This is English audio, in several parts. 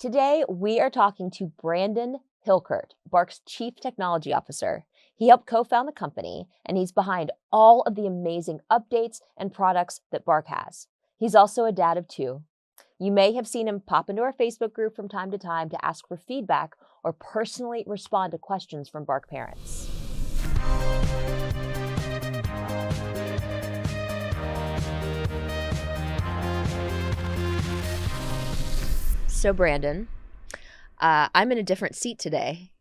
Today, we are talking to Brandon Hilkert, Bark's Chief Technology Officer. He helped co-found the company, and he's behind all of the amazing updates and products that Bark has. He's also a dad of two. You may have seen him pop into our Facebook group from time to time to ask for feedback or personally respond to questions from Bark parents. So Brandon, I'm in a different seat today,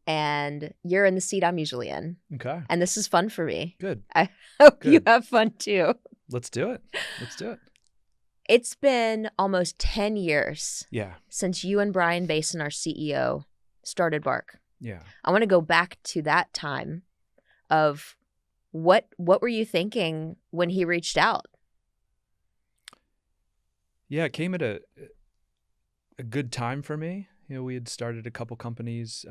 and you're in the seat I'm usually in. Okay. And this is fun for me. Good. I hope Good. you have fun too. Let's do it. Let's do it. It's been almost 10 years Yeah. since you and Brian Basin, our CEO, started Bark. Yeah. I want to go back to that time of what were you thinking when he reached out? Yeah, it came at a good time for me. You know, we had started a couple companies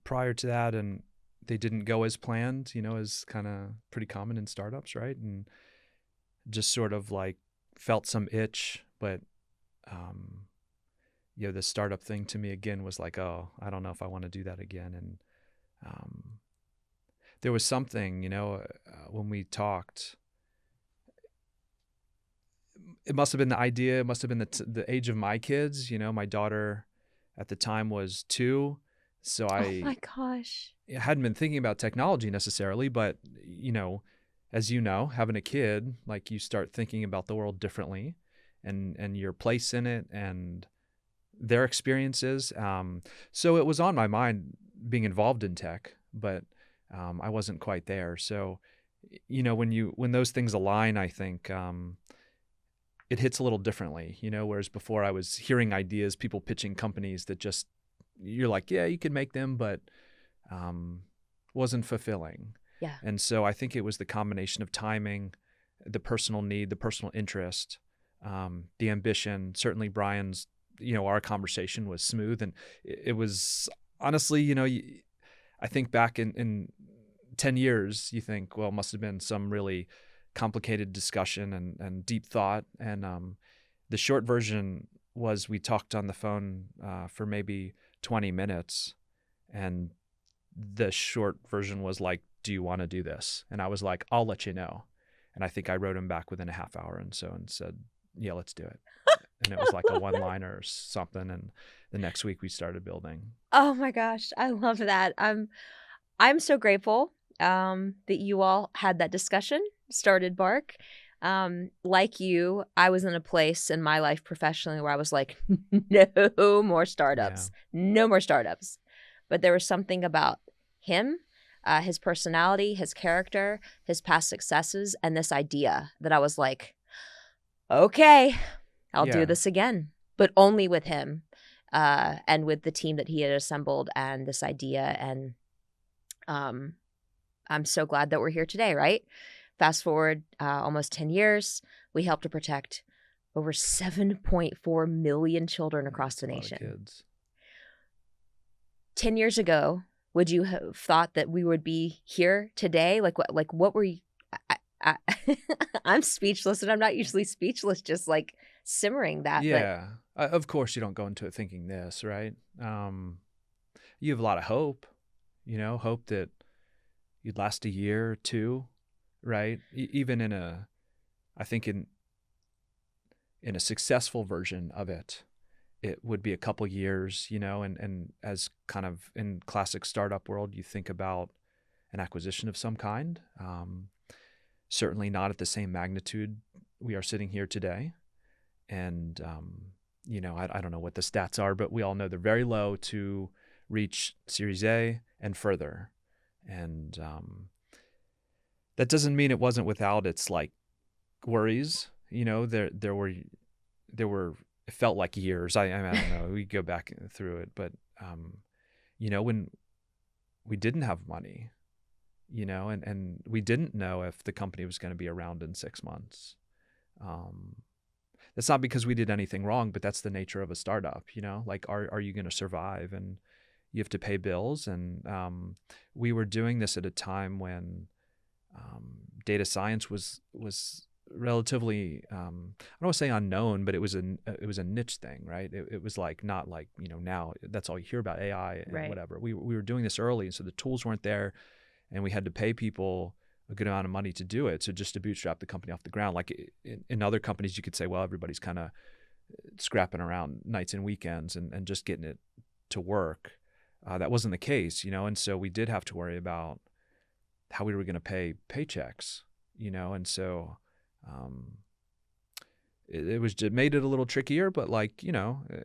prior to that, and they didn't go as planned, as kind of pretty common in startups, right? And just sort of like felt some itch, but the startup thing to me again was like, oh, I don't know if I want to do that again. And there was something, when we talked, it must have been the idea, it must have been the age of my kids. My daughter at the time was 2. So Oh my gosh. I hadn't been thinking about technology necessarily, but, as you know, having a kid, like you start thinking about the world differently and your place in it and their experiences. So it was on my mind being involved in tech, but I wasn't quite there. So, when those things align, I think it hits a little differently, whereas before I was hearing ideas, people pitching companies that just, you're like, yeah, you can make them, but wasn't fulfilling. Yeah. And so I think it was the combination of timing, the personal need, the personal interest, the ambition. Certainly Brian's, our conversation was smooth, and it was honestly, I think back in 10 years, you think, well, it must have been some really complicated discussion and deep thought. And the short version was we talked on the phone for maybe 20 minutes. And the short version was like, do you want to do this? And I was like, I'll let you know. And I think I wrote him back within a half hour and said, yeah, let's do it. And it was like a one-liner or something. And the next week we started building. Oh my gosh, I love that. I'm so grateful that you all had that discussion, started Bark. Like you, I was in a place in my life professionally where I was like, no more startups, no more startups. But there was something about him, his personality, his character, his past successes, and this idea that I was like, okay, I'll do this again, but only with him and with the team that he had assembled and this idea. And I'm so glad that we're here today, right? Fast forward almost 10 years, we helped to protect over 7.4 million children across the nation. A lot of kids. 10 years ago, would you have thought that we would be here today? Like what were you? I'm speechless, and I'm not usually speechless, just like simmering that. Yeah. Of course you don't go into it thinking this, right? You have a lot of hope, hope that you'd last a year or two, right? Even in a successful version of it, it would be a couple years, and as kind of in classic startup world, you think about an acquisition of some kind. Certainly not at the same magnitude we are sitting here today. And, I don't know what the stats are, but we all know they're very low to reach Series A and further. And that doesn't mean it wasn't without its like worries. There were it felt like years. I don't know. We go back through it, but when we didn't have money, and we didn't know if the company was going to be around in 6 months. That's not because we did anything wrong, but that's the nature of a startup. Like are you going to survive? And you have to pay bills. And we were doing this at a time when data science was relatively, I don't want to say unknown, but it was a niche thing, right? It was like not like, now that's all you hear about AI and Right. whatever. We were doing this early, and so the tools weren't there, and we had to pay people a good amount of money to do it. So just to bootstrap the company off the ground, like in other companies, you could say, well, everybody's kind of scrapping around nights and weekends and just getting it to work. That wasn't the case, and so we did have to worry about how we were going to pay paychecks, and so it made it a little trickier, but like,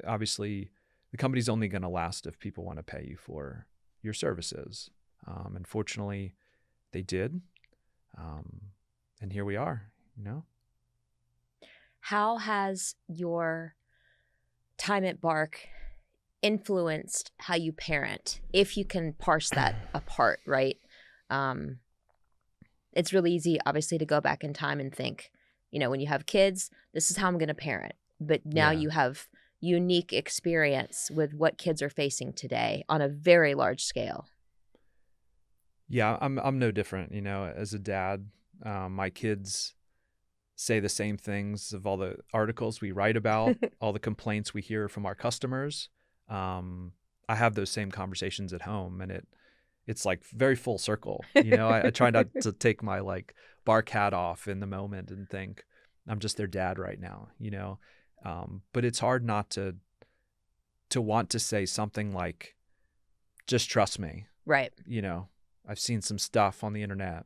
obviously the company's only going to last if people want to pay you for your services. And fortunately they did. And here we are, How has your time at Bark influenced how you parent, if you can parse that apart, right? It's really easy, obviously, to go back in time and think, when you have kids, this is how I'm going to parent. But now Yeah. you have unique experience with what kids are facing today on a very large scale. Yeah, I'm no different, as a dad. My kids say the same things of all the articles we write about, all the complaints we hear from our customers. I have those same conversations at home, and it's like very full circle. I try not to take my like Bark hat off in the moment and think I'm just their dad right now, but it's hard not to want to say something like, just trust me. Right. I've seen some stuff on the internet.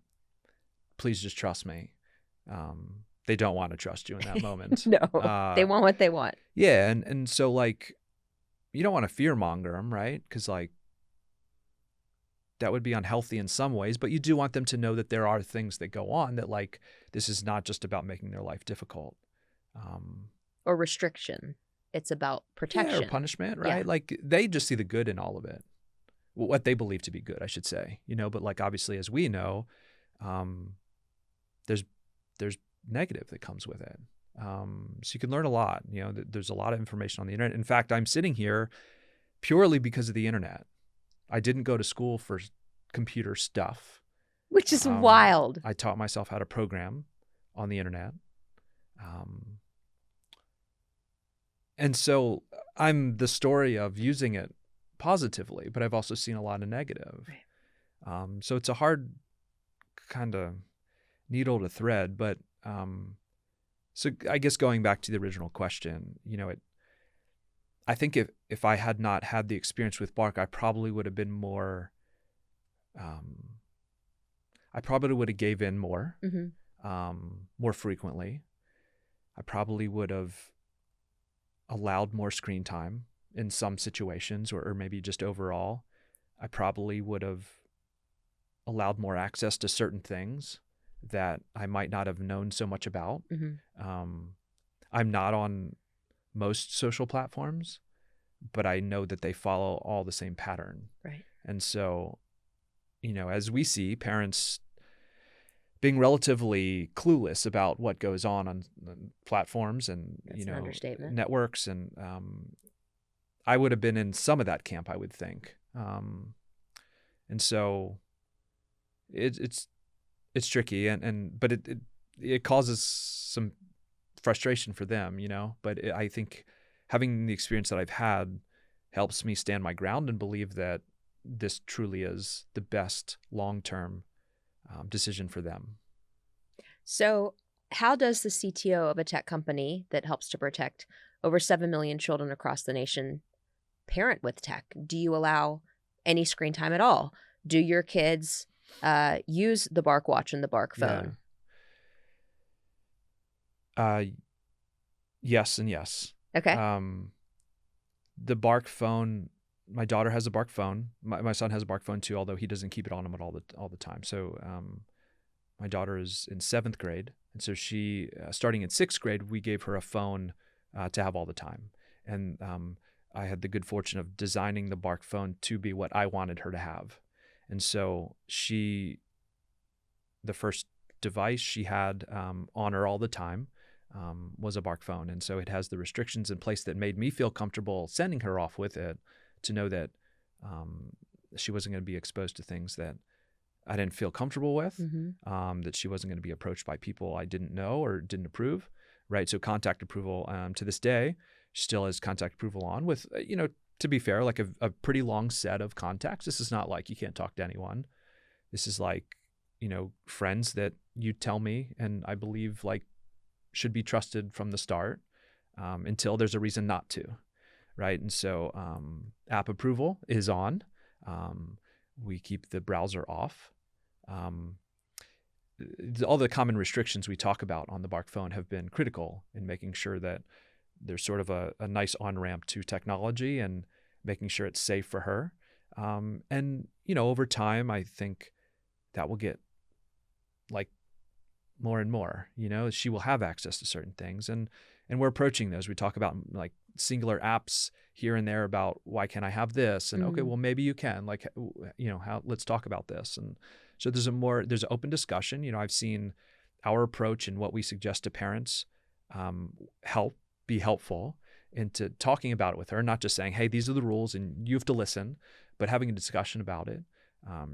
Please just trust me. They don't want to trust you in that moment. No, they want what they want. Yeah. And so like, you don't want to fear monger them, right? Because like, that would be unhealthy in some ways, but you do want them to know that there are things that go on, that like, this is not just about making their life difficult. Or restriction. It's about protection. Yeah, or punishment, right? Yeah. Like they just see the good in all of it. What they believe to be good, I should say, but like, obviously, as we know, there's negative that comes with it. So you can learn a lot, there's a lot of information on the internet. In fact, I'm sitting here purely because of the internet. I didn't go to school for computer stuff. Which is wild. I taught myself how to program on the internet. And so I'm the story of using it positively, but I've also seen a lot of negative. Right. So it's a hard kind of needle to thread, but so I guess going back to the original question, I think if I had not had the experience with Bark, I probably would have been more, I probably would have gave in more, more frequently. I probably would have allowed more screen time in some situations, or maybe just overall. I probably would have allowed more access to certain things that I might not have known so much about. I'm not on most social platforms, but I know that they follow all the same pattern. Right. And so, as we see parents being relatively clueless about what goes on platforms and, That's an understatement. networks. And I would have been in some of that camp, I would think. And so it's tricky, but it causes some frustration for them, but I think having the experience that I've had helps me stand my ground and believe that this truly is the best long-term decision for them. So how does the CTO of a tech company that helps to protect over 7 million children across the nation parent with tech? Do you allow any screen time at all? Do your kids use the Bark Watch and the Bark phone? Yeah. Yes and yes. Okay. The Bark phone, my daughter has a Bark phone. My son has a Bark phone too, although he doesn't keep it on him all the time. So my daughter is in 7th grade. And so she, starting in 6th grade, we gave her a phone to have all the time. And I had the good fortune of designing the Bark phone to be what I wanted her to have. And so the first device she had on her all the time was a Bark phone. And so it has the restrictions in place that made me feel comfortable sending her off with it, to know that she wasn't going to be exposed to things that I didn't feel comfortable with, Mm-hmm. that she wasn't going to be approached by people I didn't know or didn't approve, right? So contact approval, to this day, still has contact approval on with, to be fair, like a pretty long set of contacts. This is not like you can't talk to anyone. This is like, friends that you tell me and I believe like should be trusted from the start, until there's a reason not to, right? And so app approval is on. We keep the browser off. All the common restrictions we talk about on the Bark phone have been critical in making sure that there's sort of a nice on-ramp to technology and making sure it's safe for her. And, over time, I think that will get like more and more, she will have access to certain things. And we're approaching those. We talk about like singular apps here and there about why can't I have this? And okay, well, maybe you can, like, let's talk about this. And so there's an open discussion. I've seen our approach and what we suggest to parents be helpful into talking about it with her, not just saying, hey, these are the rules and you have to listen, but having a discussion about it.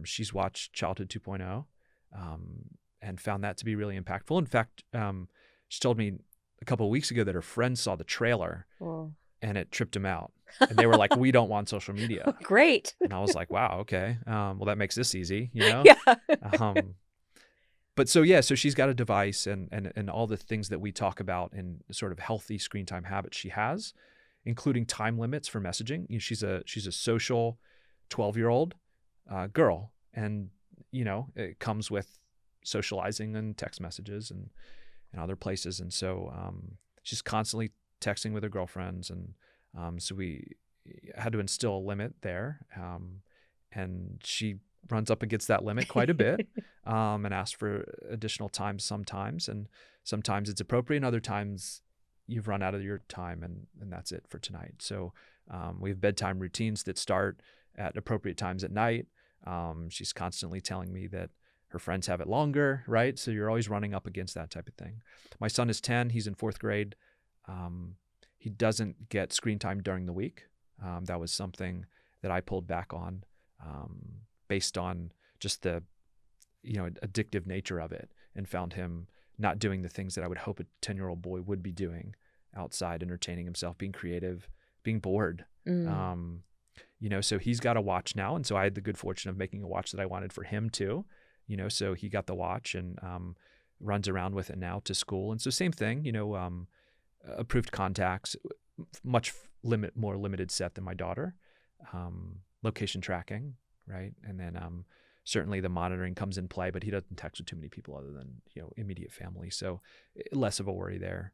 She's watched Childhood 2.0 and found that to be really impactful. In fact, she told me a couple of weeks ago that her friends saw the trailer and it tripped them out. And they were like, we don't want social media. Great. And I was like, wow, okay. Well, that makes this easy, Yeah. But so she's got a device and all the things that we talk about in sort of healthy screen time habits she has, including time limits for messaging. She's a social 12-year-old girl. And, it comes with socializing and text messages and other places. And so she's constantly texting with her girlfriends. And so we had to instill a limit there. And she runs up against that limit quite a bit and asks for additional time sometimes. And sometimes it's appropriate, and other times you've run out of your time and that's it for tonight. So we have bedtime routines that start at appropriate times at night. She's constantly telling me that her friends have it longer, right? So you're always running up against that type of thing. My son is 10. He's in 4th grade. He doesn't get screen time during the week. That was something that I pulled back on based on just the, addictive nature of it, and found him not doing the things that I would hope a 10-year-old boy would be doing outside, entertaining himself, being creative, being bored. So he's got a watch now. And so I had the good fortune of making a watch that I wanted for him too. So he got the watch and runs around with it now to school. And so same thing, approved contacts, much more limited set than my daughter, location tracking, right? And then certainly the monitoring comes in play, but he doesn't text with too many people other than, immediate family. So less of a worry there.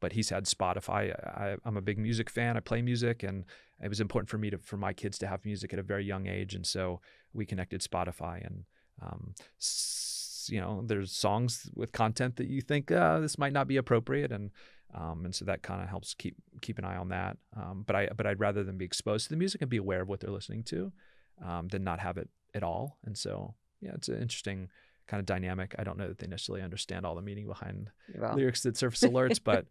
But he's had Spotify. I'm a big music fan. I play music, and it was important for my kids to have music at a very young age. And so we connected Spotify, and there's songs with content that you think this might not be appropriate, and so that kind of helps keep an eye on that. But I'd rather them be exposed to the music and be aware of what they're listening to, than not have it at all. And so it's an interesting kind of dynamic. I don't know that they necessarily understand all the meaning behind lyrics that surface alerts, but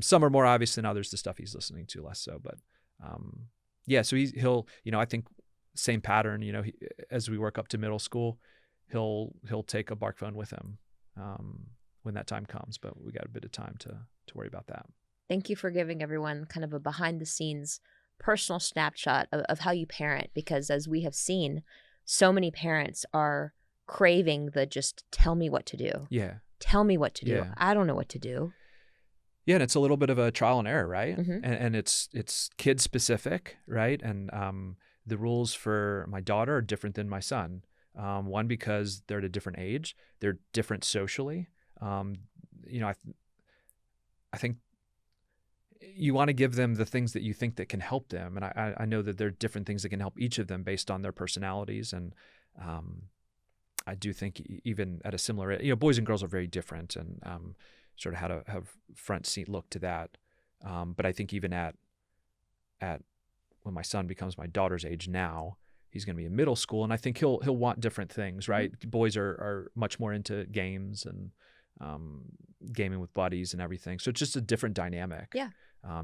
some are more obvious than others. The stuff he's listening to less so. But so he'll I think same pattern. As we work up to middle school, he'll take a Bark phone with him when that time comes. But we got a bit of time to worry about that. Thank you for giving everyone kind of a behind the scenes personal snapshot of how you parent, because as we have seen, so many parents are craving the just tell me what to do. Yeah. Tell me what to do. Yeah. I don't know what to do. Yeah, and it's a little bit of a trial and error, right? Mm-hmm. And it's kid specific, right? And the rules for my daughter are different than my son. One, because they're at a different age, they're different socially. I think you want to give them the things that you think that can help them, and I know that there are different things that can help each of them based on their personalities. And I do think even at a similar, boys and girls are very different, and sort of how to have front seat look to that. But I think even at when my son becomes my daughter's age now, he's going to be in middle school, and I think he'll want different things, right? Mm-hmm. Boys are much more into games and gaming with buddies and everything. So it's just a different dynamic. Yeah.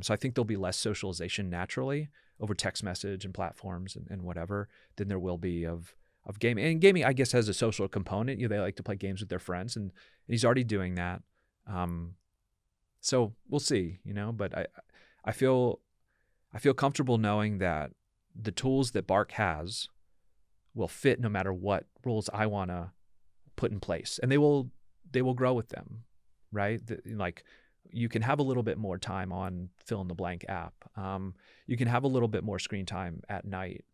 So I think there'll be less socialization naturally over text message and platforms and whatever than there will be of of gaming. And gaming, I guess, has a social component. They like to play games with their friends, and he's already doing that. So we'll see, but I feel comfortable knowing that the tools that Bark has will fit no matter what rules I want to put in place, and they will grow with them, right? Like, you can have a little bit more time on fill in the blank app. You can have a little bit more screen time at night.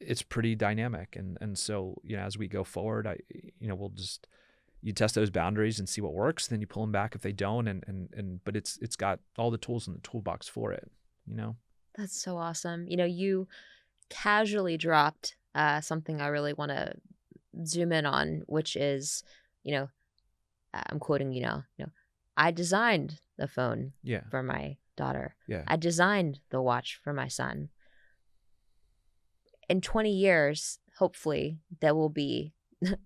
It's pretty dynamic, and so as we go forward, we'll just you test those boundaries and see what works. Then you pull them back if they don't, but it's got all the tools in the toolbox for it. That's so awesome. You casually dropped something I really want to zoom in on, which is, I'm quoting I designed the phone for my daughter. Yeah. I designed the watch for my son. In 20 years, hopefully, there will be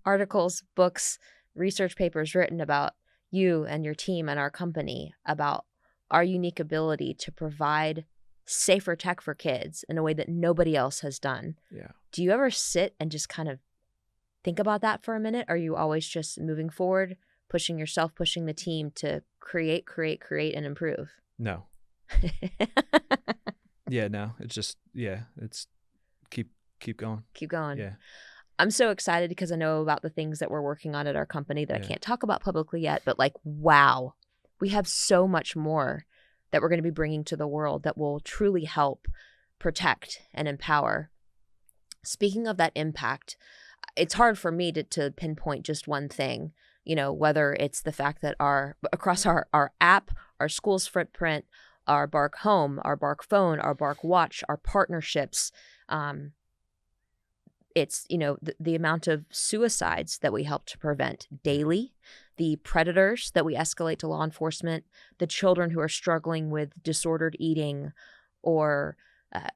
articles, books, research papers written about you and your team and our company, about our unique ability to provide safer tech for kids in a way that nobody else has done. Yeah. Do you ever sit and just kind of think about that for a minute? Are you always just moving forward, pushing yourself, pushing the team to create, and improve? No. Yeah, no. It's just, it's keep going. Keep going. Yeah. I'm so excited because I know about the things that we're working on at our company that I can't talk about publicly yet, but wow, we have so much more that we're going to be bringing to the world that will truly help protect and empower. Speaking of that impact, it's hard for me to pinpoint just one thing, whether it's the fact that across our app, our school's footprint, our Bark home, our Bark phone, our Bark watch, our partnerships, it's, the amount of suicides that we help to prevent daily, the predators that we escalate to law enforcement, the children who are struggling with disordered eating or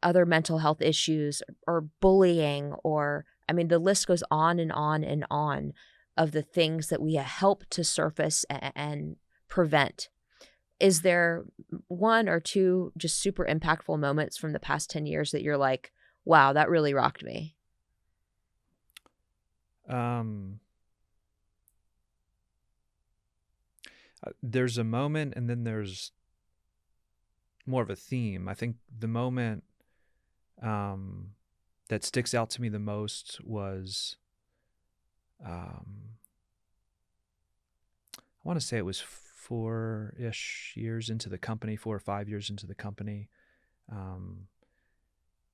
other mental health issues or bullying, or, the list goes on and on and on of the things that we help to surface and prevent. Is there one or two just super impactful moments from the past 10 years that you're like, wow, that really rocked me? There's a moment, and then there's more of a theme. I think the moment that sticks out to me the most was, I want to say it was 4-ish years into the company, 4 or 5 years into the company.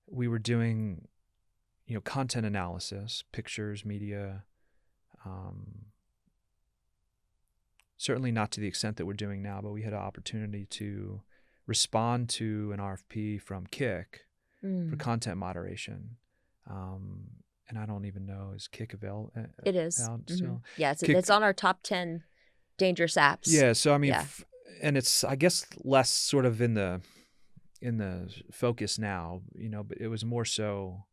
We were doing, content analysis, pictures, media, certainly not to the extent that we're doing now, but we had an opportunity to respond to an RFP from Kik for content moderation. And I don't even know, is Kik available? It is. Still? Yeah, it's on our top 10 dangerous apps. Yeah, so and it's, I guess, less sort of in the focus now, but it was more so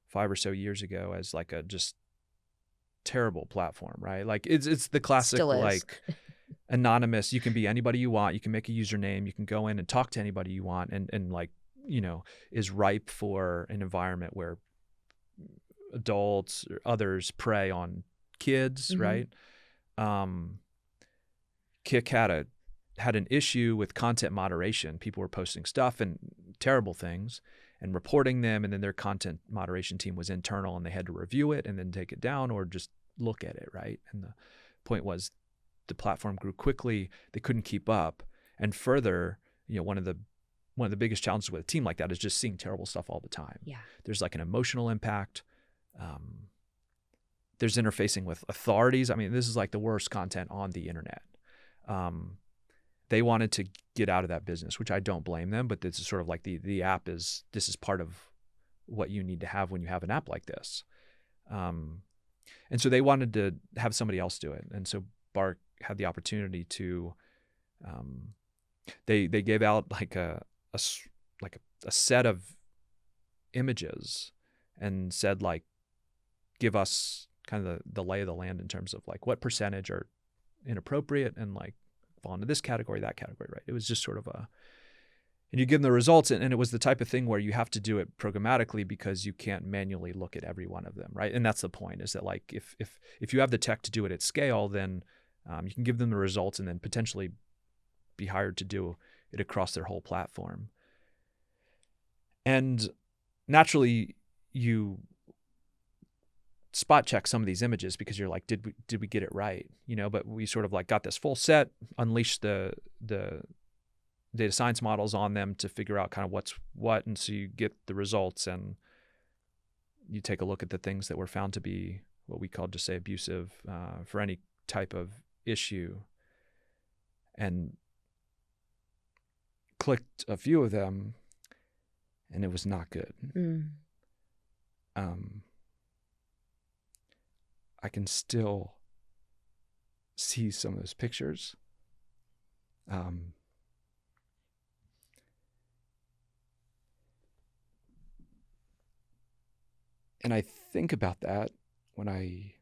5 or so years ago as like a just terrible platform, right? Like it's the classic, like anonymous. You can be anybody you want. You can make a username. You can go in and talk to anybody you want, and like, is ripe for an environment where adults or others prey on kids, right? Kik had an issue with content moderation. People were posting stuff and terrible things and reporting them, and then their content moderation team was internal, and they had to review it and then take it down or just look at it, right? And the point was, the platform grew quickly. They couldn't keep up. And further, one of the biggest challenges with a team like that is just seeing terrible stuff all the time. Yeah. There's like an emotional impact. There's interfacing with authorities. This is like the worst content on the internet. They wanted to get out of that business, which I don't blame them, but this is sort of like the app this is part of what you need to have when you have an app like this. And so they wanted to have somebody else do it. And so Bark had the opportunity to, they gave out like a set of images and said, like, give us kind of the lay of the land in terms of like what percentage are inappropriate and like fall into this category, that category, right? It was just sort of And you give them the results, and it was the type of thing where you have to do it programmatically because you can't manually look at every one of them, right? And that's the point, is that like if you have the tech to do it at scale, then you can give them the results and then potentially be hired to do it across their whole platform. And naturally, you spot check some of these images because you're like, did we get it right? But we sort of like got this full set, unleashed the data science models on them to figure out kind of what's what. And so you get the results and you take a look at the things that were found to be what we call just say abusive for any type of issue, and clicked a few of them and it was not good. I can still see some of those pictures. And I think about that when I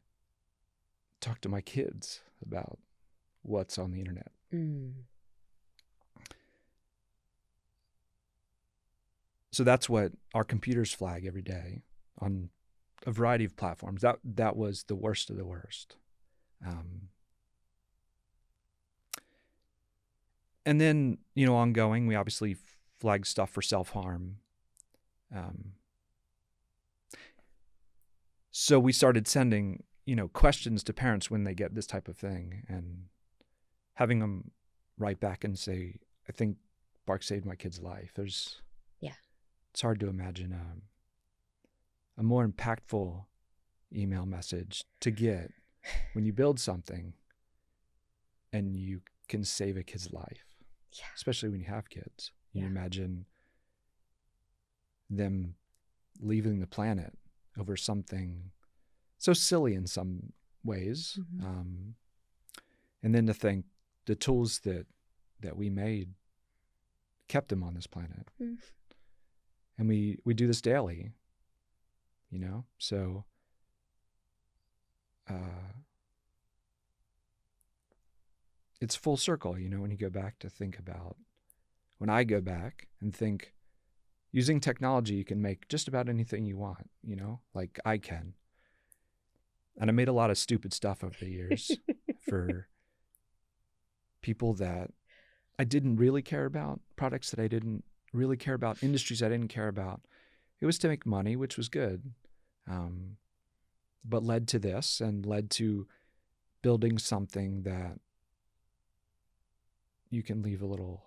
talk to my kids about what's on the internet. So that's what our computers flag every day on a variety of platforms. That was the worst of the worst. And then, ongoing, we obviously flag stuff for self-harm. So we started sending, questions to parents when they get this type of thing and having them write back and say, I think Bark saved my kid's life. It's hard to imagine a more impactful email message to get when you build something and you can save a kid's life, especially when you have kids. You imagine them leaving the planet over something so silly in some ways. And then to think the tools that we made kept them on this planet. And we do this daily, so it's full circle, when you go back to think about, when I go back and think, using technology, you can make just about anything you want, like I can. And I made a lot of stupid stuff over the years for people that I didn't really care about, products that I didn't really care about, industries I didn't care about. It was to make money, which was good, but led to this and led to building something that you can leave a little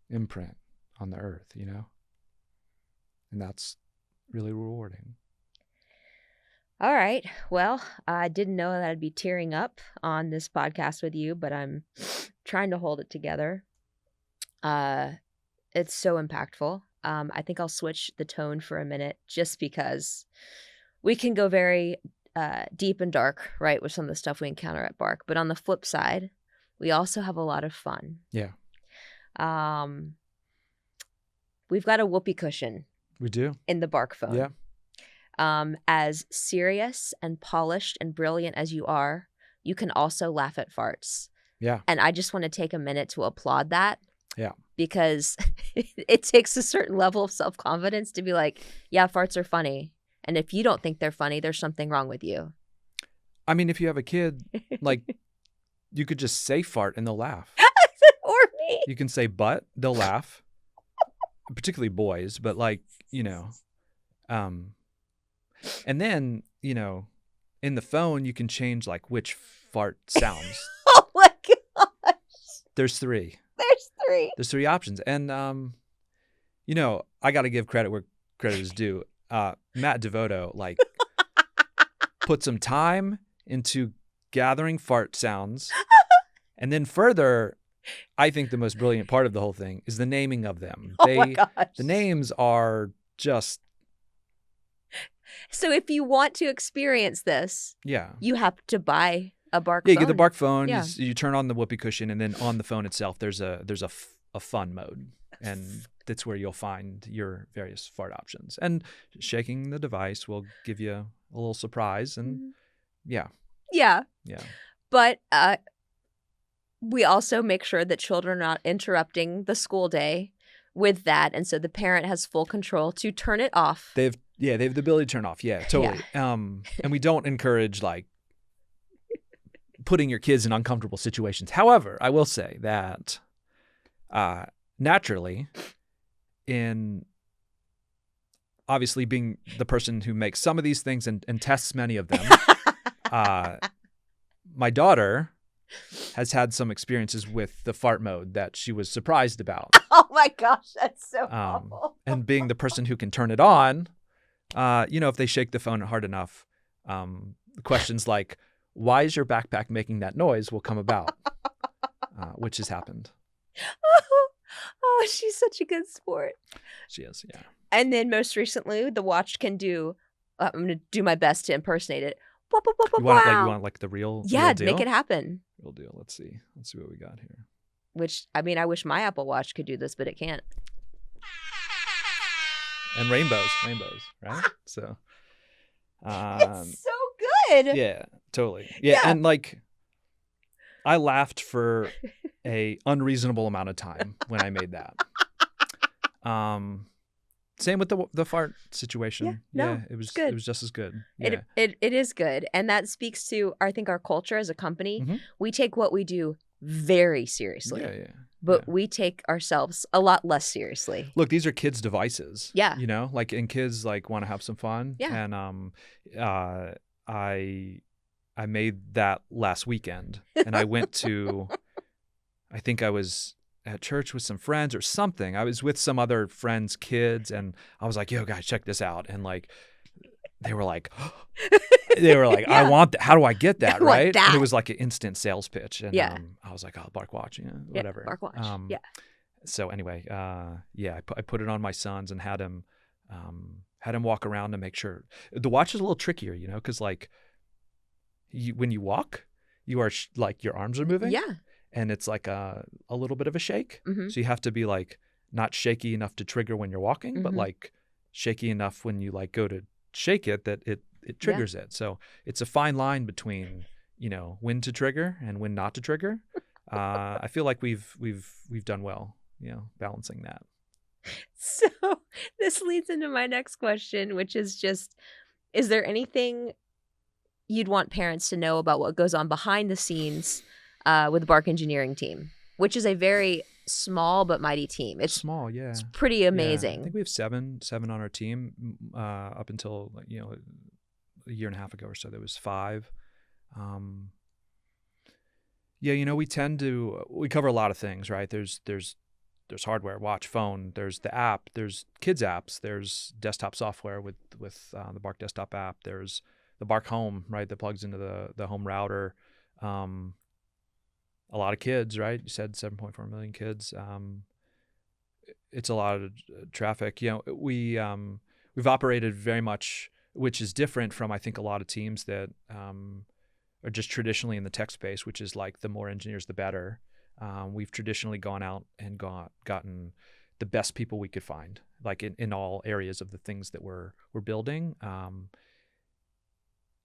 imprint on the earth, and that's really rewarding. All right. Well, I didn't know that I'd be tearing up on this podcast with you, but I'm trying to hold it together. It's so impactful. I think I'll switch the tone for a minute just because we can go very deep and dark, right, with some of the stuff we encounter at Bark. But on the flip side, we also have a lot of fun. Yeah. We've got a whoopee cushion. We do. In the Bark phone. Yeah. As serious and polished and brilliant as you are, you can also laugh at farts. Yeah. And I just want to take a minute to applaud that. Yeah. Because it takes a certain level of self-confidence to be like, yeah, farts are funny. And if you don't think they're funny, there's something wrong with you. I mean, if you have a kid, like, you could just say fart and they'll laugh. Or me. You can say butt, they'll laugh. Particularly boys, but like, and then, in the phone, you can change like which fart sounds. Oh my gosh. There's three. There's three options. And, I got to give credit where credit is due. Matt Devoto, like, put some time into gathering fart sounds. And then further, I think the most brilliant part of the whole thing is the naming of them. My gosh. The names are just... So if you want to experience this, you have to buy a Bark phone. Yeah, you get the Bark phone, you turn on the whoopee cushion, and then on the phone itself, there's a fun mode. And that's where you'll find your various fart options. And shaking the device will give you a little surprise. And yeah. But we also make sure that children are not interrupting the school day with that. And so the parent has full control to turn it off. They have the ability to turn off. Yeah, totally. And we don't encourage like putting your kids in uncomfortable situations. However, I will say that naturally, in obviously being the person who makes some of these things and tests many of them, my daughter has had some experiences with the fart mode that she was surprised about. Oh my gosh, that's so awful. And being the person who can turn it on, if they shake the phone hard enough, questions like, why is your backpack making that noise will come about, which has happened. Oh, she's such a good sport. She is, yeah. And then most recently, the watch can do, I'm going to do my best to impersonate it. You want like the real Yeah, real deal? make it happen. Real deal. Let's see what we got here. Which, I mean, I wish my Apple Watch could do this, but it can't. And rainbows, right? So it's so good. Yeah, totally. Yeah, and like I laughed for a unreasonable amount of time when I made that. Same with the fart situation. It was good. It was just as good. Yeah. It is good. And that speaks to, I think, our culture as a company. Mm-hmm. We take what we do very seriously. Yeah. But we take ourselves a lot less seriously. Look, these are kids' devices. Yeah. And kids like want to have some fun. Yeah. And I made that last weekend, and I went to, I think I was at church with some friends or something. I was with some other friends' kids, and I was like, yo, guys, check this out. And like, they were like, I want that. How do I get that? Right. That. And it was like an instant sales pitch. And I was like, oh, Bark Watch, whatever. Bark Watch. So anyway, I put it on my sons and had him walk around to make sure. The watch is a little trickier, because like when you walk, you are like your arms are moving. Yeah. And it's like a little bit of a shake. Mm-hmm. So you have to be like not shaky enough to trigger when you're walking, but like shaky enough when you like go to shake it that it triggers it. So it's a fine line between, when to trigger and when not to trigger. I feel like we've done well, balancing that. So this leads into my next question, which is just, is there anything you'd want parents to know about what goes on behind the scenes with the Bark engineering team, which is a very small but mighty team? It's small, yeah. It's pretty amazing. Yeah. I think we have seven on our team. Up until a year and a half ago or so, there was 5. We cover a lot of things, right? There's hardware, watch, phone. There's the app. There's kids apps. There's desktop software with the Bark desktop app. There's the Bark Home, right, that plugs into the home router. A lot of kids, right? You said 7.4 million kids. It's a lot of traffic. We've operated very much, which is different from, I think, a lot of teams that are just traditionally in the tech space, which is like the more engineers, the better. We've traditionally gone out and gotten the best people we could find, like in all areas of the things that we're building,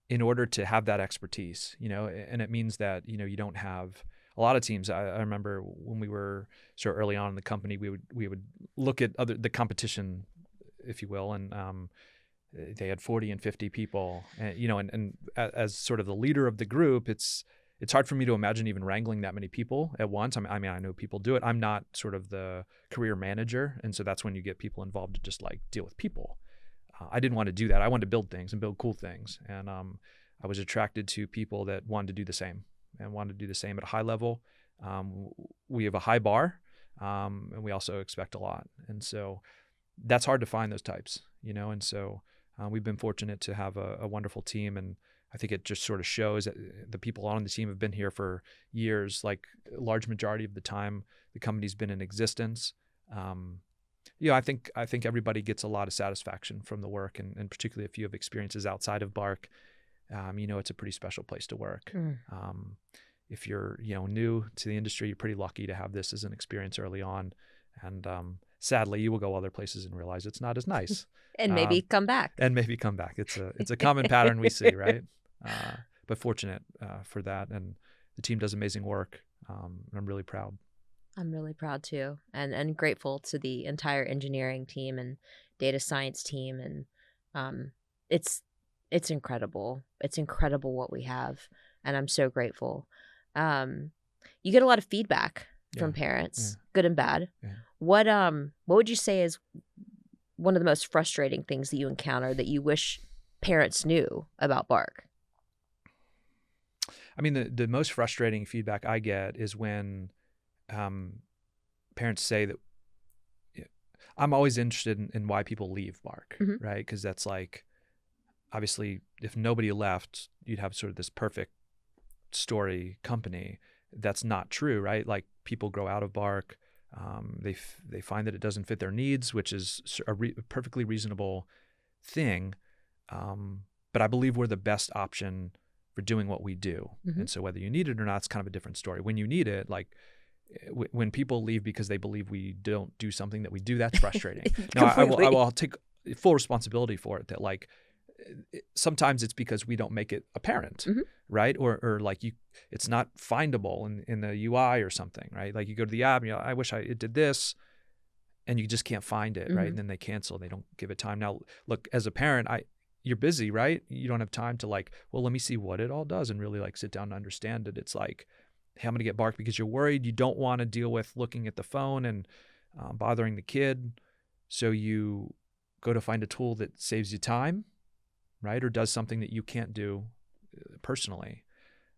in order to have that expertise, and it means that, you don't have a lot of teams. I remember when we were sort of early on in the company, we would look at the competition, if you will, and they had 40 and 50 people, and as sort of the leader of the group, it's hard for me to imagine even wrangling that many people at once. I mean, I know people do it. I'm not sort of the career manager, and so that's when you get people involved to just like deal with people. I didn't want to do that. I wanted to build things and build cool things, and I was attracted to people that wanted to do the same. And wanted to do the same at a high level. We have a high bar, and we also expect a lot. And so that's hard to find those types, and so we've been fortunate to have a wonderful team. And I think it just sort of shows that the people on the team have been here for years, like a large majority of the time the company's been in existence. I think everybody gets a lot of satisfaction from the work, and particularly if you have experiences outside of Bark, it's a pretty special place to work. If you're, new to the industry, you're pretty lucky to have this as an experience early on. And sadly, you will go other places and realize it's not as nice. And maybe come back. It's a common pattern we see, right? But fortunate for that. And the team does amazing work. And I'm really proud. I'm really proud too, and grateful to the entire engineering team and data science team, and um, it's it's incredible. It's incredible what we have, and I'm so grateful. Um, you get a lot of feedback from Yeah. Yeah. parents, good and bad. Yeah. What would you say is one of the most frustrating things that you encounter that you wish parents knew about Bark? I mean, the most frustrating feedback I get is when parents say that, I'm always interested in why people leave Bark, Hmm. right? Because that's like, obviously, if nobody left, you'd have sort of this perfect story company. That's not true, right? Like, people grow out of Bark. They find that it doesn't fit their needs, which is a perfectly reasonable thing. But I believe we're the best option for doing what we do. Hmm. And so whether you need it or not, it's kind of a different story. When you need it, like, when people leave because they believe we don't do something that we do, that's frustrating. Now, Completely. I'll take full responsibility for it, that like, sometimes it's because we don't make it apparent, Mhm. right? Or like, it's not findable in the UI or something, right? Like, you go to the app and I wish it did this, and you just can't find it, right? Mhm. And then they cancel, they don't give it time. Now, look, as a parent, you're busy, right? You don't have time to like, well, let me see what it all does and really like sit down and understand it. It's like, hey, I'm going to get Bark because you're worried. You don't want to deal with looking at the phone and bothering the kid. So you go to find a tool that saves you time, right? Or does something that you can't do personally.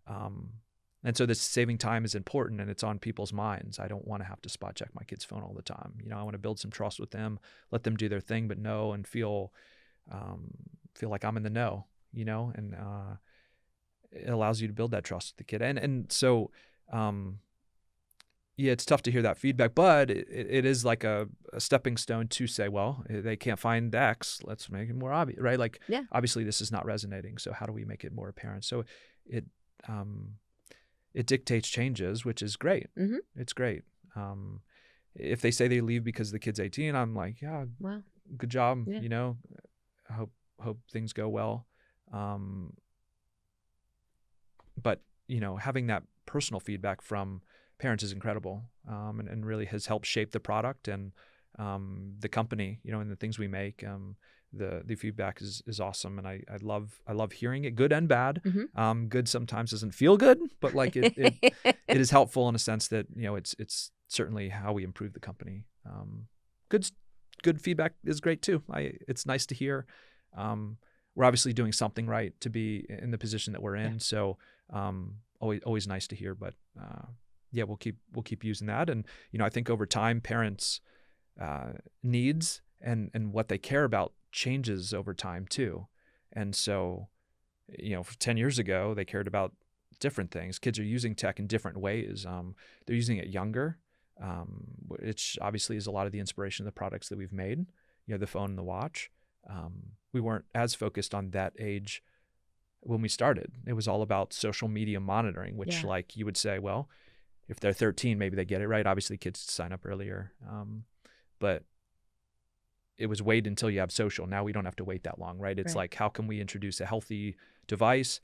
And so this saving time is important, and it's on people's minds. I don't want to have to spot check my kid's phone all the time. I want to build some trust with them, let them do their thing, but know and feel like I'm in the know, and it allows you to build that trust with the kid. And so, yeah, it's tough to hear that feedback, but it is like a stepping stone to say, well, they can't find X, let's make it more obvious, right? Like, Yeah. obviously this is not resonating, so how do we make it more apparent? So it it dictates changes, which is great. Mhm. It's great. If they say they leave because the kid's 18, I'm like, yeah, Well, good job. yeah. I hope things go well. But having that personal feedback from parents is incredible, and really has helped shape the product and the company, and the things we make. The feedback is awesome, and I love hearing it, good and bad. Mhm. Good sometimes doesn't feel good, but like it is helpful in a sense that it's certainly how we improve the company. Good good feedback is great too. It's nice to hear. We're obviously doing something right to be in the position that we're in. Yeah. So always nice to hear. But yeah, we'll keep using that. And I think over time, parents' needs and what they care about changes over time too. And so 10 years ago, they cared about different things. Kids are using tech in different ways. They're using it younger, which obviously is a lot of the inspiration of the products that we've made. The phone and the watch. We weren't as focused on that age when we started. It was all about social media monitoring, which Yeah. like you would say, well, if they're 13, maybe they get it right. Obviously, kids sign up earlier, but it was wait until you have social. Now we don't have to wait that long, right? It's Right. like, how can we introduce a healthy device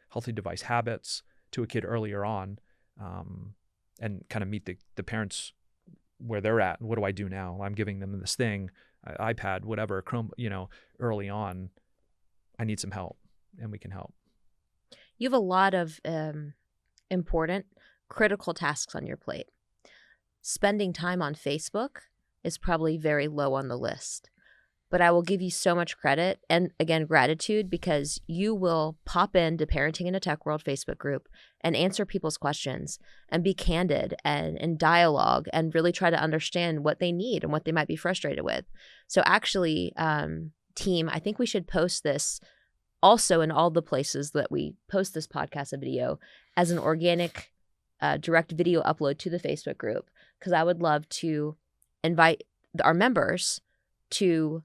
habits to a kid earlier on, and kind of meet the parents where they're at. What do I do now? I'm giving them this thing, iPad, whatever, Chrome, early on. I need some help, and we can help. You have a lot of important, critical tasks on your plate. Spending time on Facebook is probably very low on the list. But I will give you so much credit and, again, gratitude, because you will pop into Parenting in a Tech World Facebook group and answer people's questions and be candid and dialogue and really try to understand what they need and what they might be frustrated with. So actually, team, I think we should post this also in all the places that we post this podcast and video as an organic direct video upload to the Facebook group, because I would love to invite our members to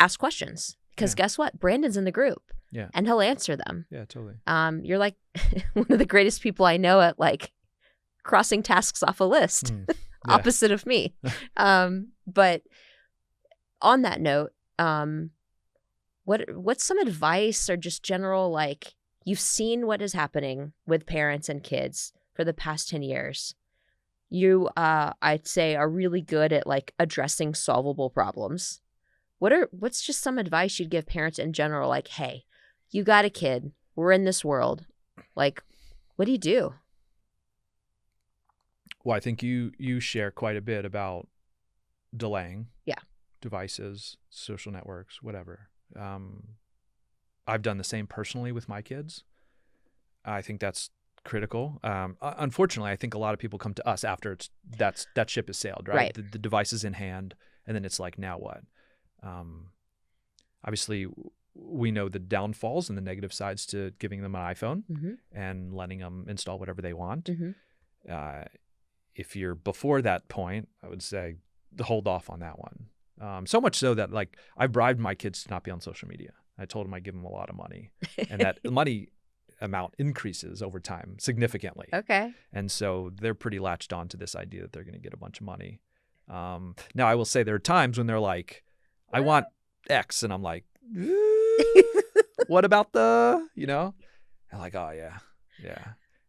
ask questions, because Yeah. guess what? Brandon's in the group. Yeah. And he'll answer them. Yeah, totally. You're like one of the greatest people I know at like crossing tasks off a list, Yeah. opposite of me. But on that note, what's some advice or just general, like, you've seen what is happening with parents and kids for the past 10 years. You, I'd say, are really good at like addressing solvable problems. What's just some advice you'd give parents in general? Like, hey, you got a kid. We're in this world. Like, what do you do? Well, I think you share quite a bit about delaying Yeah. devices, social networks, whatever. I've done the same personally with my kids. I think that's critical. Unfortunately, I think a lot of people come to us after that ship has sailed, right? Right. The device is in hand, and then it's like, now what? Obviously, we know the downfalls and the negative sides to giving them an iPhone Mm-hmm. and letting them install whatever they want. Mm-hmm. If you're before that point, I would say hold off on that one. So much so that like I bribed my kids to not be on social media. I told them I'd give them a lot of money, and that money amount increases over time significantly. Okay. And so they're pretty latched on to this idea that they're going to get a bunch of money. Now I will say there are times when they're like, I want X, and I'm like, what about the, and like, oh yeah.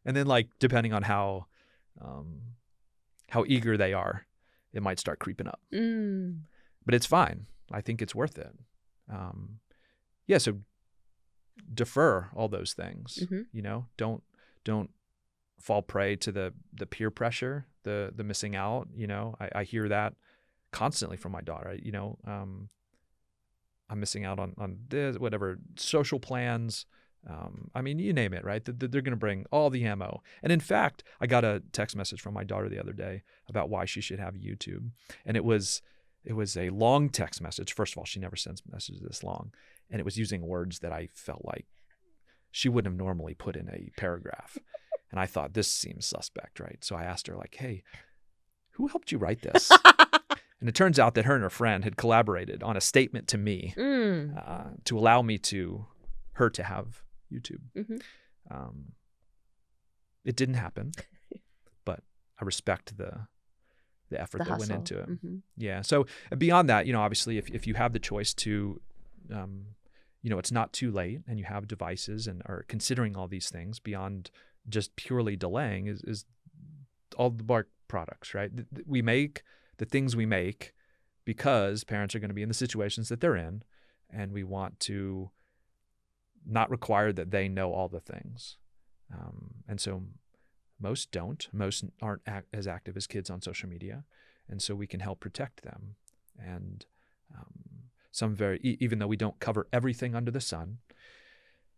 And then like, depending on how eager they are, it might start creeping up. But it's fine. I think it's worth it. So defer all those things. Don't fall prey to the peer pressure, the missing out. I hear that constantly from my daughter. I'm missing out on this, whatever, social plans. I mean, you name it, right? They're going to bring all the ammo. And in fact, I got a text message from my daughter the other day about why she should have YouTube. And it was a long text message. First of all, she never sends messages this long. And it was using words that I felt like she wouldn't have normally put in a paragraph. And I thought, this seems suspect, right? So I asked her, like, hey, who helped you write this? And it turns out that her and her friend had collaborated on a statement to me to allow her to have YouTube. It didn't happen, but I respect the effort that went into it. Yeah. So beyond that, obviously, if you have the choice to, it's not too late, and you have devices and are considering all these things beyond just purely delaying, is all the Bark products, right? We make the things we make because parents are going to be in the situations that they're in, and we want to not require that they know all the things. And so most don't. Most aren't as active as kids on social media, and so we can help protect them. And even though we don't cover everything under the sun,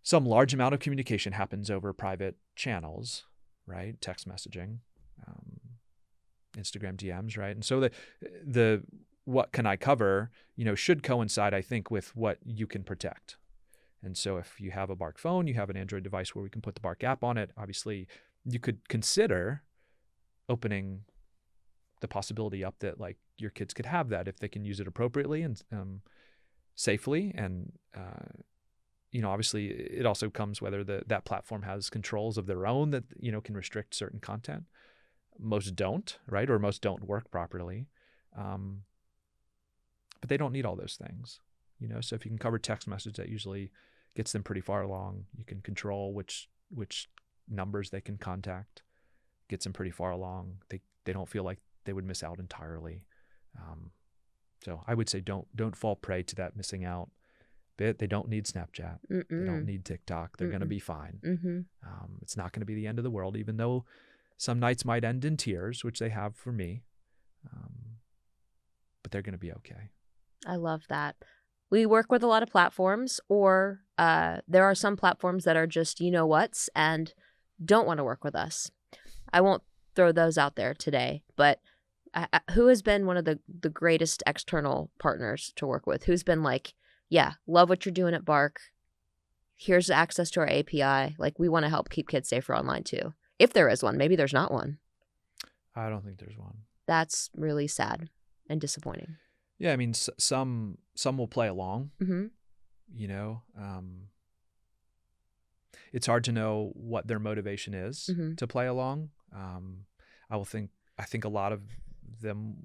some large amount of communication happens over private channels, right? Text messaging, Instagram DMs, right? And so the what can I cover, should coincide, I think, with what you can protect. And so if you have a Bark phone, you have an Android device where we can put the Bark app on it, obviously you could consider opening the possibility up that like your kids could have that if they can use it appropriately and safely. And obviously it also comes whether that platform has controls of their own that can restrict certain content. Most don't, right? Or most don't work properly. But they don't need all those things. So if you can cover text message, that usually gets them pretty far along. You can control which numbers they can contact, gets them pretty far along. They don't feel like they would miss out entirely. So I would say don't fall prey to that missing out bit. They don't need Snapchat. They don't need TikTok. They're going to be fine. It's not going to be the end of the world, even though some nights might end in tears, which they have for me. But they're going to be okay. I love that. We work with a lot of platforms, or there are some platforms that are just you-know-whats and don't want to work with us. I won't throw those out there today, but who has been one of the greatest external partners to work with? Who's been like, yeah, love what you're doing at Bark. Here's access to our API. Like, we want to help keep kids safer online too. If there is one, maybe there's not one. I don't think there's one. That's really sad and disappointing. Yeah, I mean, some will play along. It's hard to know what their motivation is to play along. I think a lot of them,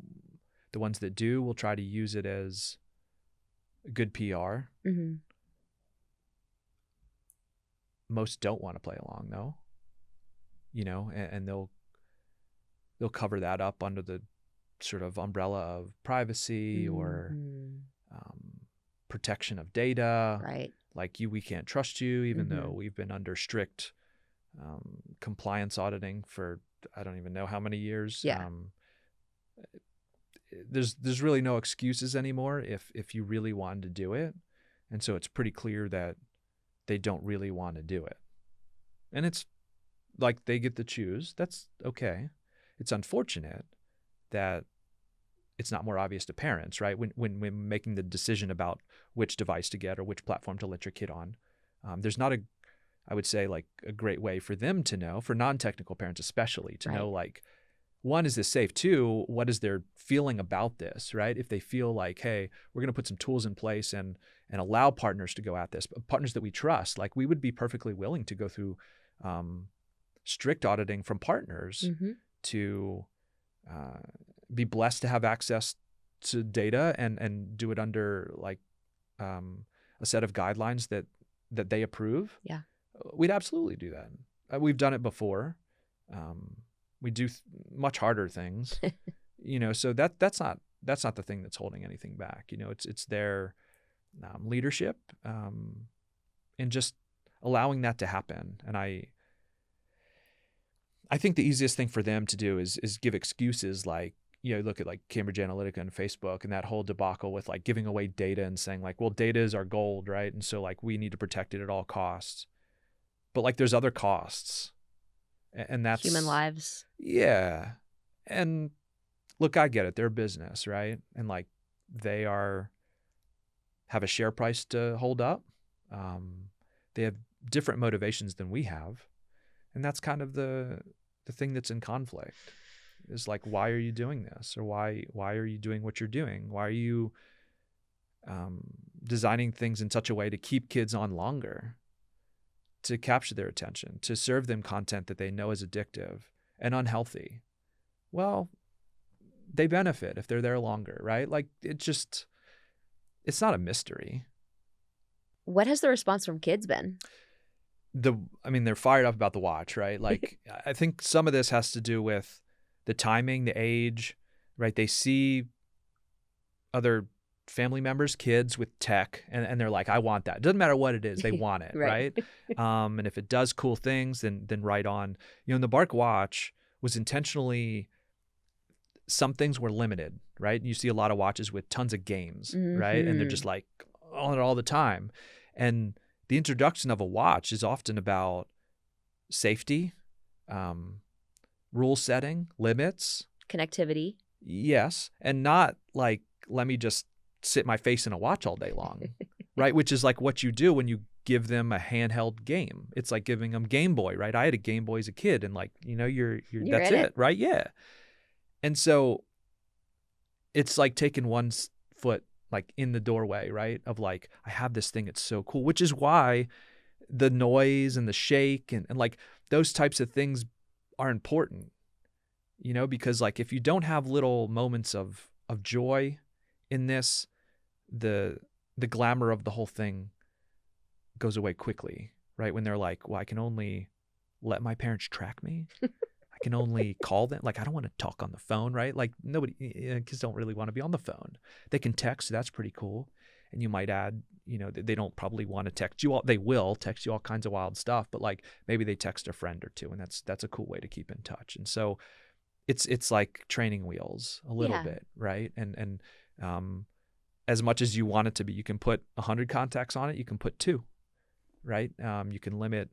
the ones that do, will try to use it as good PR. Most don't want to play along though, and they'll cover that up under the sort of umbrella of privacy or protection of data. Right. Like we can't trust you, even though we've been under strict compliance auditing for I don't even know how many years. Yeah. There's really no excuses anymore if you really wanted to do it. And so it's pretty clear that they don't really want to do it. And it's like they get to choose. That's okay. It's unfortunate that it's not more obvious to parents, right? When making the decision about which device to get or which platform to let your kid on. There's not I would say like a great way for them to know, for non-technical parents especially, to know like, one, is this safe? Two, what is their feeling about this, right? If they feel like, hey, we're going to put some tools in place and allow partners to go at this, partners that we trust, like we would be perfectly willing to go through strict auditing from partners to be blessed to have access to data and do it under like a set of guidelines that they approve. Yeah. We'd absolutely do that. We've done it before. We do much harder things, so that's not the thing that's holding anything back. It's their leadership and just allowing that to happen. And I think the easiest thing for them to do is give excuses like, look at like Cambridge Analytica and Facebook and that whole debacle with like giving away data and saying like, well, data is our gold, right? And so like we need to protect it at all costs. But like there's other costs. And that's human lives. Yeah. And look, I get it. They're a business, right? And like they have a share price to hold up. They have different motivations than we have. And that's kind of the thing that's in conflict is like, why are you doing this? Or why are you doing what you're doing? Why are you designing things in such a way to keep kids on longer? To capture their attention, to serve them content that they know is addictive and unhealthy. Well, they benefit if they're there longer, right? Like it's not a mystery. What has the response from kids been? They're fired up about the watch, right? Like I think some of this has to do with the timing, the age, right? They see other family members, kids with tech, and they're like, I want that. It doesn't matter what it is, they want it, right? And if it does cool things, then right on. And the Bark Watch was intentionally, some things were limited, right? You see a lot of watches with tons of games, right? And they're just like on it all the time. And the introduction of a watch is often about safety, rule setting, limits. Connectivity. Yes. And not like, let me just sit my face in a watch all day long, right? Which is like what you do when you give them a handheld game. It's like giving them Game Boy, right? I had a Game Boy as a kid, and like, you're that's it, right? Yeah. And so it's like taking one foot like in the doorway, right? Of like, I have this thing, it's so cool, which is why the noise and the shake and like those types of things are important, because like if you don't have little moments of joy in this, the glamour of the whole thing goes away quickly, right? When they're like, well, I can only let my parents track me. I can only call them. Like, I don't want to talk on the phone, right? Like kids don't really want to be on the phone. They can text. So that's pretty cool. And you might add, they don't probably want to text you all. They will text you all kinds of wild stuff, but like maybe they text a friend or two, and that's a cool way to keep in touch. And so it's like training wheels a little bit, right? And as much as you want it to be, you can put 100 contacts on it. You can put 2, right? You can limit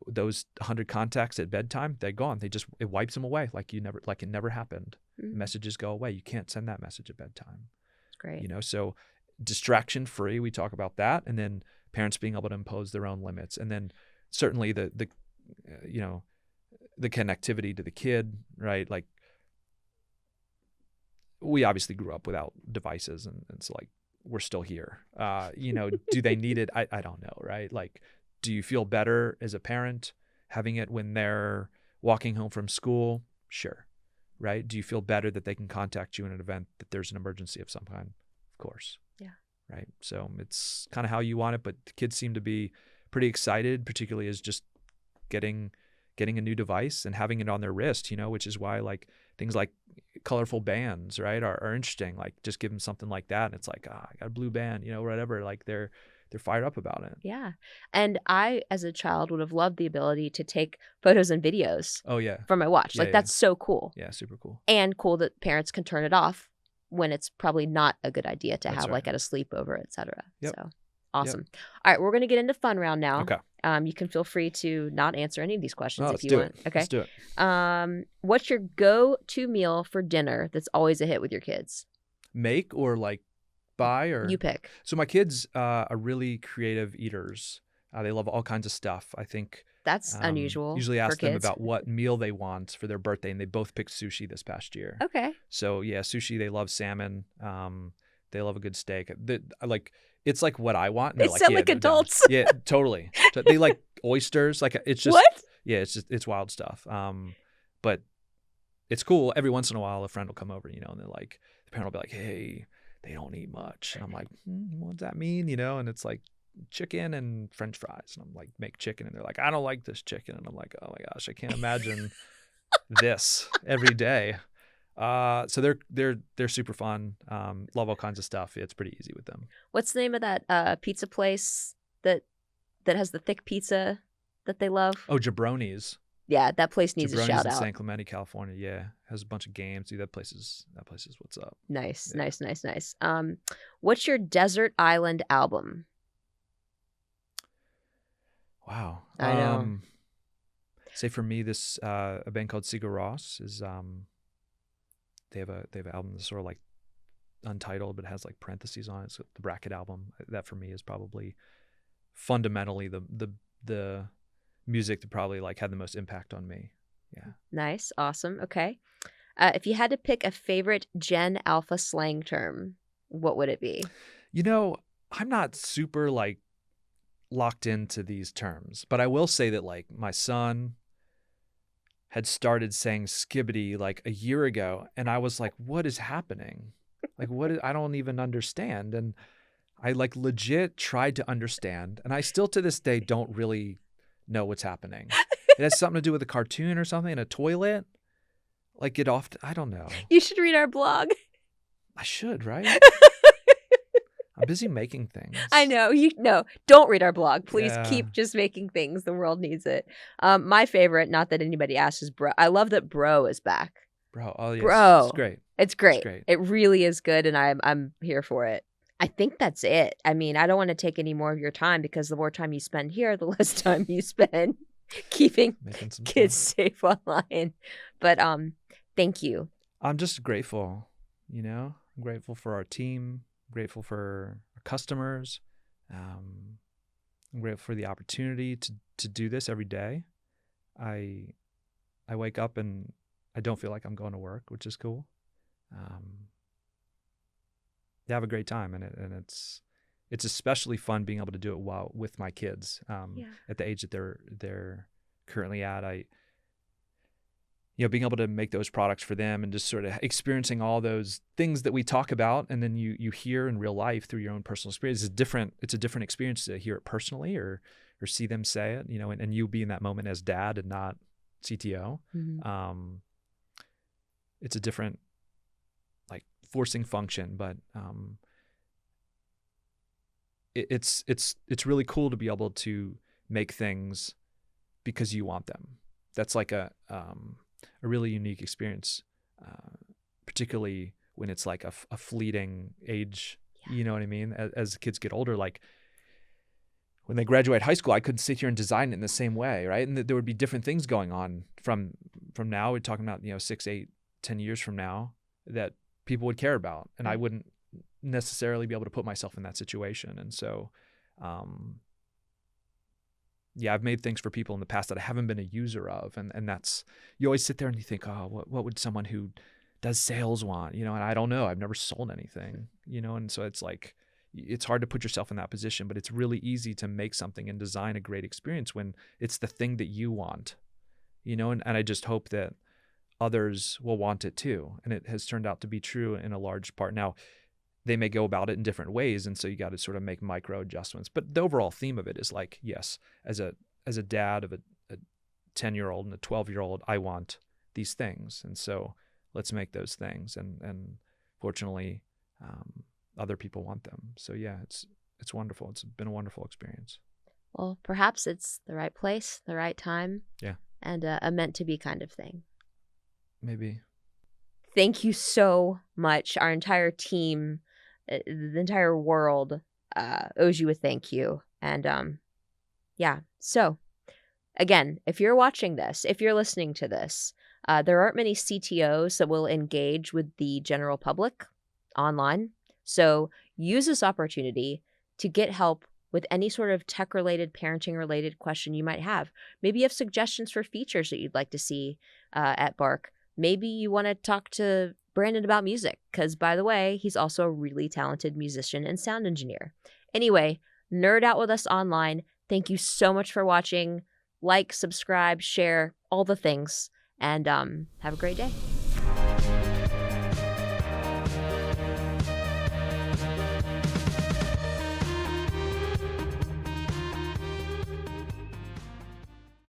those 100 contacts at bedtime. They're gone. It wipes them away. Like it never happened. Messages go away. You can't send that message at bedtime. That's great. So distraction free, we talk about that. And then parents being able to impose their own limits. And then certainly the connectivity to the kid, right? Like, we obviously grew up without devices, and it's like, we're still here. Do they need it? I don't know, right? Like, do you feel better as a parent having it when they're walking home from school? Sure. Right? Do you feel better that they can contact you in an event that there's an emergency of some kind? Of course. Yeah. Right? So it's kind of how you want it, but the kids seem to be pretty excited, particularly as just getting getting a new device and having it on their wrist, which is why like things like colorful bands, right, are interesting. Like just give them something like that, and it's like, I got a blue band, whatever. Like they're fired up about it. Yeah. And I, as a child, would have loved the ability to take photos and videos Oh yeah, from my watch. yeah, Like yeah, that's so cool. yeah, super cool. And cool that parents can turn it off when it's probably not a good idea to That's have right. like at a sleepover, etc. Yep. So awesome. All right, we're going to get into fun round now. Okay. You can feel free to not answer any of these questions if Let's you do want. it. Okay. Let's do it. What's your go-to meal for dinner that's always a hit with your kids? Make or like buy, or You pick. So my kids are really creative eaters. They love all kinds of stuff. I think That's unusual. Usually for ask them kids. about what meal they want for their birthday, and they both picked sushi this past year. Okay. So yeah, sushi. They love salmon. They love a good steak. It's like what I want. And They they're sound yeah, like no doubt. adults. Yeah, totally. So they like oysters. Like it's just What? Yeah, it's wild stuff. But it's cool. Every once in a while, a friend will come over, and they're like, the parent will be like, hey, they don't eat much, and I'm like, what does that mean, And it's like chicken and French fries, and I'm like, make chicken, and they're like, I don't like this chicken, and I'm like, oh my gosh, I can't imagine this every day. So they're super fun. Love all kinds of stuff. It's pretty easy with them. What's the name of that pizza place that has the thick pizza that they love? Oh, Jabroni's. Yeah, that place needs a Jabroni's shout in out. San Clemente, California. Yeah, has a bunch of games. Dude, that place is what's up. Nice, Yeah. nice. What's your desert island album? Wow. I know. Say for me, this a band called Sigur Rós is they have an album that's sort of like untitled, but it has like parentheses on it. So the bracket album, that for me is probably fundamentally the music that probably like had the most impact on me. Yeah. Nice, awesome. Okay. If you had to pick a favorite Gen Alpha slang term, what would it be? I'm not super like locked into these terms, but I will say that like my son had started saying skibbity like a year ago, and I was like, what is happening? Like I don't even understand. And I like legit tried to understand, and I still to this day don't really know what's happening. It has something to do with a cartoon or something in a toilet. Like get off. I don't know. You should read our blog. I should, right? I'm busy making things. I know. Don't read our blog. Please Yeah. keep just making things. The world needs it. My favorite, not that anybody asked, is bro. I love that bro is back. Bro. Oh, yes. Bro. It's great. It's great. It's great. It really is good, and I'm here for it. I think that's it. I mean, I don't want to take any more of your time, because the more time you spend here, the less time you spend keeping Making some kids stuff. safe online. But thank you. I'm just grateful, I'm grateful for our team, grateful for our customers. I'm grateful for the opportunity to do this every day. I wake up and I don't feel like I'm going to work, which is cool. They have a great time, and it's especially fun being able to do it with my kids at the age that they're currently at. Being able to make those products for them and just sort of experiencing all those things that we talk about, and then you hear in real life through your own personal experience. It's a different experience to hear it personally or see them say it, and you be in that moment as dad and not CTO. Mm-hmm. It's a different like forcing function, but it's really cool to be able to make things because you want them. That's like a really unique experience, particularly when it's like a fleeting age. Yeah. You know what I mean? As kids get older, like when they graduate high school, I couldn't sit here and design it in the same way, right? And there would be different things going on from now. We're talking about 6, 8, 10 years from now that people would care about, and I wouldn't necessarily be able to put myself in that situation. And so, I've made things for people in the past that I haven't been a user of, and that's, you always sit there and you think, oh, what would someone who does sales want? And I don't know. I've never sold anything, and so it's like, it's hard to put yourself in that position, but it's really easy to make something and design a great experience when it's the thing that you want, and I just hope that others will want it too. And it has turned out to be true in a large part. Now, they may go about it in different ways, and so you got to sort of make micro adjustments. But the overall theme of it is like, yes, as a dad of a 10-year-old and a 12-year-old, I want these things. And so let's make those things. And fortunately, other people want them. So yeah, it's wonderful. It's been a wonderful experience. Well, perhaps it's the right place, the right time, Yeah, and a meant to be kind of thing. maybe. Thank you so much. Our entire team, the entire world owes you a thank you. And yeah, so again, if you're watching this, if you're listening to this, there aren't many CTOs that will engage with the general public online. So use this opportunity to get help with any sort of tech-related, parenting-related question you might have. Maybe you have suggestions for features that you'd like to see at Bark. Maybe you want to talk to Brandon about music, because, by the way, he's also a really talented musician and sound engineer. Anyway, nerd out with us online. Thank you so much for watching. Like, subscribe, share, all the things, and have a great day.